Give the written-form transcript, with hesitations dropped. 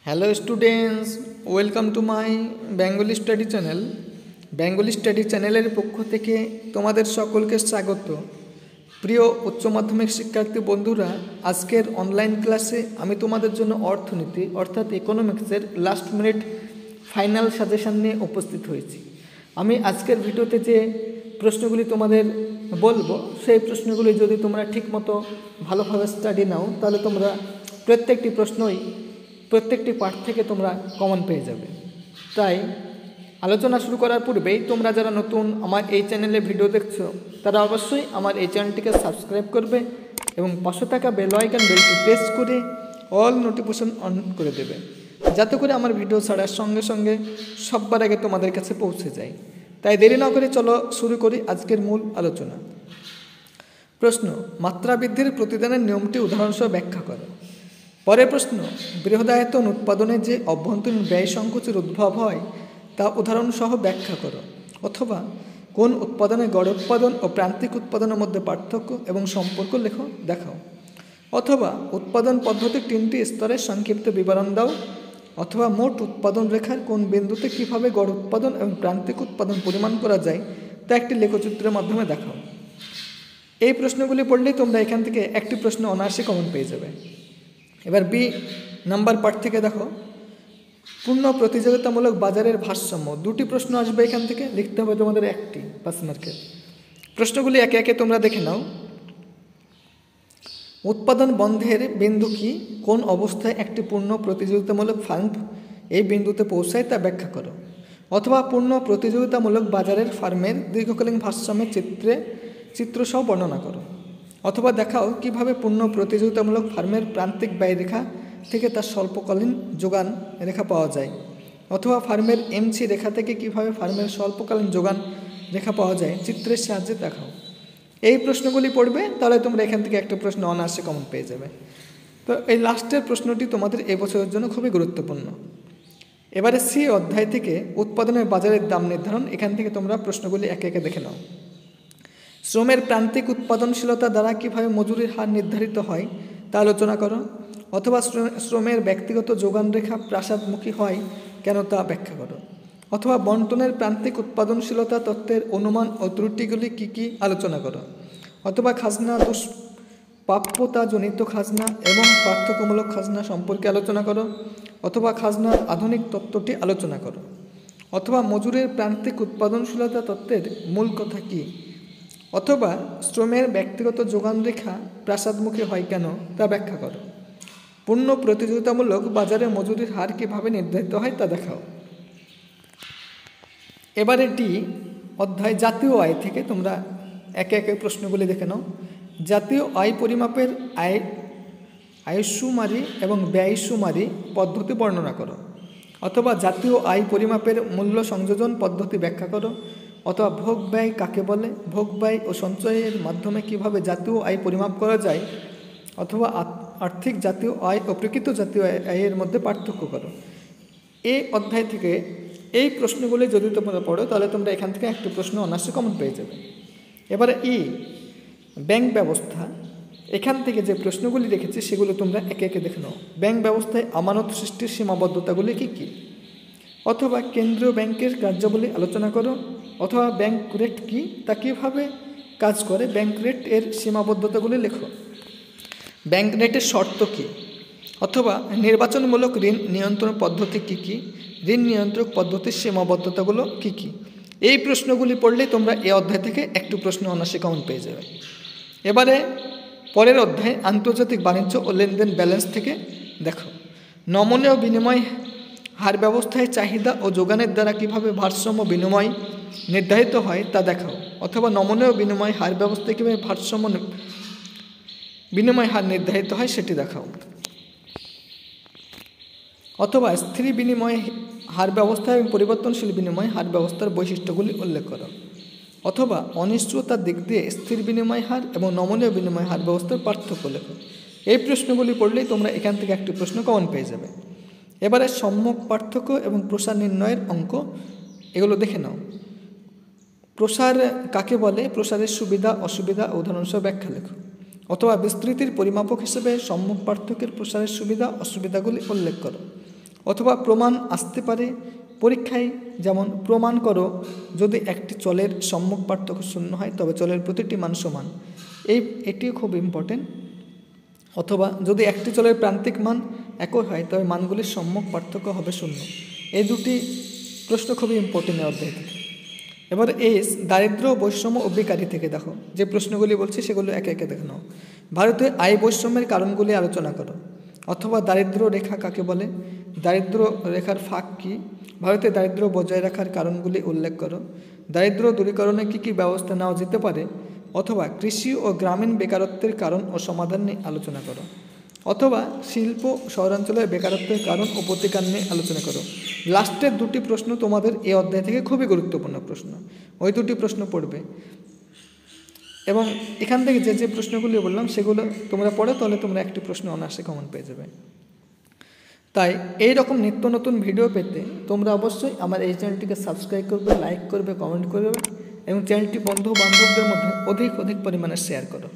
Hello students, welcome to my Bengali study channel. Bengali study চ্যানেলের পক্ষ থেকে তোমাদের সকলকে স্বাগত। প্রিয় উচ্চ মাধ্যমিক শিক্ষার্থী বন্ধুরা, আজকের অনলাইন ক্লাসে আমি তোমাদের জন্য অর্থনীতি অর্থাৎ ইকোনমিক্সের লাস্ট মিনিট ফাইনাল সাজেশন নিয়ে উপস্থিত হয়েছি। আমি আজকের ভিডিওতে যে প্রশ্নগুলি তোমাদের বলবো, সেই প্রশ্নগুলি যদি তোমরা ঠিকমতো ভালোভাবে স্টাডি নাও, তাহলে তোমরা প্রত্যেকটি পার্ট থেকে তোমরা কমন পেয়ে যাবে। তাই আলোচনা শুরু করার পূর্বেই তোমরা যারা নতুন আমার এই চ্যানেলে ভিডিও দেখছো, তারা অবশ্যই আমার এই চ্যানেলটিকে সাবস্ক্রাইব করবে এবং পাশে থাকা বেল আইকন বেলটি প্রেস করে অল নোটিফিকেশন অন করে দেবে, যাতে করে আমার ভিডিও ছাড়ার সঙ্গে সঙ্গে সবার আগে তোমাদের কাছে পৌঁছে যায়। তাই দেরি না করে চলো শুরু করি আজকের মূল আলোচনা। প্রশ্ন: মাত্রা বৃদ্ধির প্রতিদানের নিয়মটি উদাহরণসহ ব্যাখ্যা করো। পরের প্রশ্ন: বৃহদায়তন উৎপাদনে যে অভ্যন্তরীণ ব্যয় সংকোচের উদ্ভব হয় তা উদাহরণসহ ব্যাখ্যা করো। অথবা কোন উৎপাদনে গড় উৎপাদন ও প্রান্তিক উৎপাদনের মধ্যে পার্থক্য এবং সম্পর্ক দেখাও। অথবা উৎপাদন পদ্ধতির 3টি স্তরের সংক্ষিপ্ত বিবরণ দাও। অথবা মোট উৎপাদন রেখার কোন বিন্দুতে কীভাবে গড় উৎপাদন এবং প্রান্তিক উৎপাদন পরিমাণ করা যায় তা একটি লেখচিত্রের মাধ্যমে দেখাও। এই প্রশ্নগুলি পড়লেই তোমরা এখান থেকে একটি প্রশ্ন অনায়াসে কমন পেয়ে যাবে। এবার বি নাম্বার পার্ট থেকে দেখো, পূর্ণ প্রতিযোগিতামূলক বাজারের ভারসাম্য। 2টি প্রশ্ন আসবে এখান থেকে, লিখতে হবে তোমাদের 1টি 5 মার্কের। প্রশ্নগুলি একে একে তোমরা দেখে নাও। উৎপাদন বন্ধের বিন্দু কি? কোন অবস্থায় একটি পূর্ণ প্রতিযোগিতামূলক ফার্ম এই বিন্দুতে পৌঁছায় তা ব্যাখ্যা করো। অথবা পূর্ণ প্রতিযোগিতামূলক বাজারের ফার্মের দীর্ঘকালীন ভারসাম্যের চিত্রসহ বর্ণনা করো। অথবা দেখাও কিভাবে পূর্ণ প্রতিযোগিতামূলক ফার্মের প্রান্তিক ব্যয় রেখা থেকে তার স্বল্পকালীন যোগান রেখা পাওয়া যায়। অথবা ফার্মের এমসি রেখা থেকে কিভাবে ফার্মের স্বল্পকালীন যোগান রেখা পাওয়া যায় চিত্রের সাহায্যে দেখাও। এই প্রশ্নগুলি পড়বে, তাহলে তোমরা এখান থেকে একটা প্রশ্ন অনায়াসে কমন পেয়ে যাবে। তো এই লাস্টের প্রশ্নটি তোমাদের এবছরের জন্য খুবই গুরুত্বপূর্ণ। এবারে সি অধ্যায় থেকে উৎপাদনের বাজারের দাম নির্ধারণ। এখান থেকে তোমরা প্রশ্নগুলি একে একে দেখে নাও। শ্রমের প্রান্তিক উৎপাদনশীলতা দ্বারা কীভাবে মজুরির হার নির্ধারিত হয় তা আলোচনা করো। অথবা শ্রমের ব্যক্তিগত যোগান রেখা প্রাসাদমুখী হয় কেন তা ব্যাখ্যা করো। অথবা বন্টনের প্রান্তিক উৎপাদনশীলতা তত্ত্বের অনুমান ও ত্রুটিগুলি কী কী আলোচনা করো। অথবা খাজনা দুষ্প্রাপ্যতাজনিত খাজনা এবং পার্থক্যমূলক খাজনা সম্পর্কে আলোচনা করো। অথবা খাজনার আধুনিক তত্ত্বটি আলোচনা করো। অথবা মজুরের প্রান্তিক উৎপাদনশীলতা তত্ত্বের মূল কথা কী। অথবা শ্রমের ব্যক্তিগত যোগান রেখা প্রাসাদমুখী হয় কেন তা ব্যাখ্যা করো। পূর্ণ প্রতিযোগিতামূলক বাজারে মজুরির হার কীভাবে নির্ধারিত হয় তা দেখাও। এবারে ডি অধ্যায় জাতীয় আয় থেকে তোমরা একে একে প্রশ্নগুলি দেখে নাও। জাতীয় আয় পরিমাপের আয়ুষ্মারি এবং ব্যয়সুমারি পদ্ধতি বর্ণনা করো। অথবা জাতীয় আয় পরিমাপের মূল্য সংযোজন পদ্ধতি ব্যাখ্যা করো। অথবা ভোগ ব্যয় কাকে বলে, ভোগ ব্যয় ও সঞ্চয়ের মাধ্যমে কিভাবে জাতীয় আয় পরিমাপ করা যায়। অথবা আর্থিক জাতীয় আয় ও প্রকৃত জাতীয় আয়ের মধ্যে পার্থক্য করো। এই অধ্যায় থেকে এই প্রশ্নগুলি যদি তোমরা পড়ো, তাহলে তোমরা এখান থেকে একটি প্রশ্ন অনায়াসে কমন পেয়ে যাবে। এবারে ব্যাংক ব্যবস্থা। এখান থেকে যে প্রশ্নগুলি রেখেছি সেগুলো তোমরা একে একে দেখে নাও। ব্যাংক ব্যবস্থায় আমানত সৃষ্টির সীমাবদ্ধতাগুলি কী কী। অথবা কেন্দ্রীয় ব্যাংকের কার্যাবলী আলোচনা করো। অথবা ব্যাংক রেট কী, তা কীভাবে কাজ করে, ব্যাংক রেট এর সীমাবদ্ধতাগুলি লেখো। ব্যাংক রেটের শর্ত কী। অথবা নির্বাচনমূলক ঋণ নিয়ন্ত্রণ পদ্ধতি কী কী, ঋণ নিয়ন্ত্রক পদ্ধতির সীমাবদ্ধতাগুলো কী কী। এই প্রশ্নগুলি পড়লেই তোমরা এই অধ্যায় থেকে একটু প্রশ্ন অনায়াসে কমন পেয়ে যাবে। এবারে পরের অধ্যায় আন্তর্জাতিক বাণিজ্য ও লেনদেন ব্যালেন্স থেকে দেখো। নমনীয় বিনিময় হার ব্যবস্থায় চাহিদা ও যোগানের দ্বারা কীভাবে ভারসাম্য বিনিময় নির্ধারিত হয় তা দেখাও। অথবা নমনীয় বিনিময় হার ব্যবস্থায় কীভাবে ভারসাম্য বিনিময় হার নির্ধারিত হয় সেটি দেখাও। অথবা স্থির বিনিময় হার ব্যবস্থা এবং পরিবর্তনশীল বিনিময় হার ব্যবস্থার বৈশিষ্ট্যগুলি উল্লেখ করো। অথবা অনিশ্চয়তার দিক দিয়ে স্থির বিনিময় হার এবং নমনীয় বিনিময় হার ব্যবস্থার পার্থক্য লেখো। এই প্রশ্নগুলি পড়লেই তোমরা এখান থেকে একটি প্রশ্ন কমন পেয়ে যাবে। এবারে সম্যক পার্থক্য এবং প্রসার নির্ণয়ের অঙ্ক, এগুলো দেখে নাও। প্রসার কাকে বলে, প্রসারের সুবিধা অসুবিধা উদাহরণসহ ব্যাখ্যা লেখো। অথবা বিস্তৃতির পরিমাপক হিসেবে সম্যক পার্থক্যের প্রসারের সুবিধা অসুবিধাগুলি উল্লেখ করো। অথবা প্রমাণ আসতে পারে পরীক্ষায়, যেমন প্রমাণ করো যদি একটি চলের সম্মুখ পার্থক্য শূন্য হয় তবে চলের প্রতিটি মান সমান, এটিও খুব ইম্পর্টেন্ট। অথবা যদি একটি চলের প্রান্তিক মান একই হয় তবে মানগুলির সম্মুখ পার্থক্য হবে শূন্য। এই দুটি প্রশ্ন খুবই ইম্পর্টেন্ট অধ্যায় থেকে। এবার এস দারিদ্র্য, বৈষম্য ও বেকারি থেকে দেখো যে প্রশ্নগুলি বলছি সেগুলো একে একে দেখে নাও। ভারতে আয় বৈষম্যের কারণগুলি আলোচনা করো। অথবা দারিদ্র্য রেখা কাকে বলে, দারিদ্র্য রেখার ফাঁক কী, ভারতে দারিদ্র্য বজায় রাখার কারণগুলি উল্লেখ করো, দারিদ্র্য দূরীকরণে কী কী ব্যবস্থা নেওয়া যেতে পারে, অথবা কৃষি ও গ্রামীণ বেকারত্বের কারণ ও সমাধান নিয়ে আলোচনা করো, অথবা শিল্প শহরাঞ্চলের বেকারত্বের কারণ ও প্রতিকার নিয়ে আলোচনা করো। লাস্টের দুটি প্রশ্ন তোমাদের এই অধ্যায় থেকে খুবই গুরুত্বপূর্ণ প্রশ্ন, ওই দুটি প্রশ্ন পড়বে এবং এখান থেকে যে যে প্রশ্নগুলি বললাম সেগুলো তোমরা পড়ো, তাহলে তোমরা একটি প্রশ্ন অনায়াসে কমন পেয়ে যাবে। তাই এই রকম নিত্য নতুন ভিডিও পেতে তোমরা অবশ্যই আমার এই চ্যানেলটিকে সাবস্ক্রাইব করবে, লাইক করবে, কমেন্ট করবে এবং চ্যানেলটি বন্ধু বান্ধবদের মধ্যে অধিক পরিমাণে শেয়ার করো।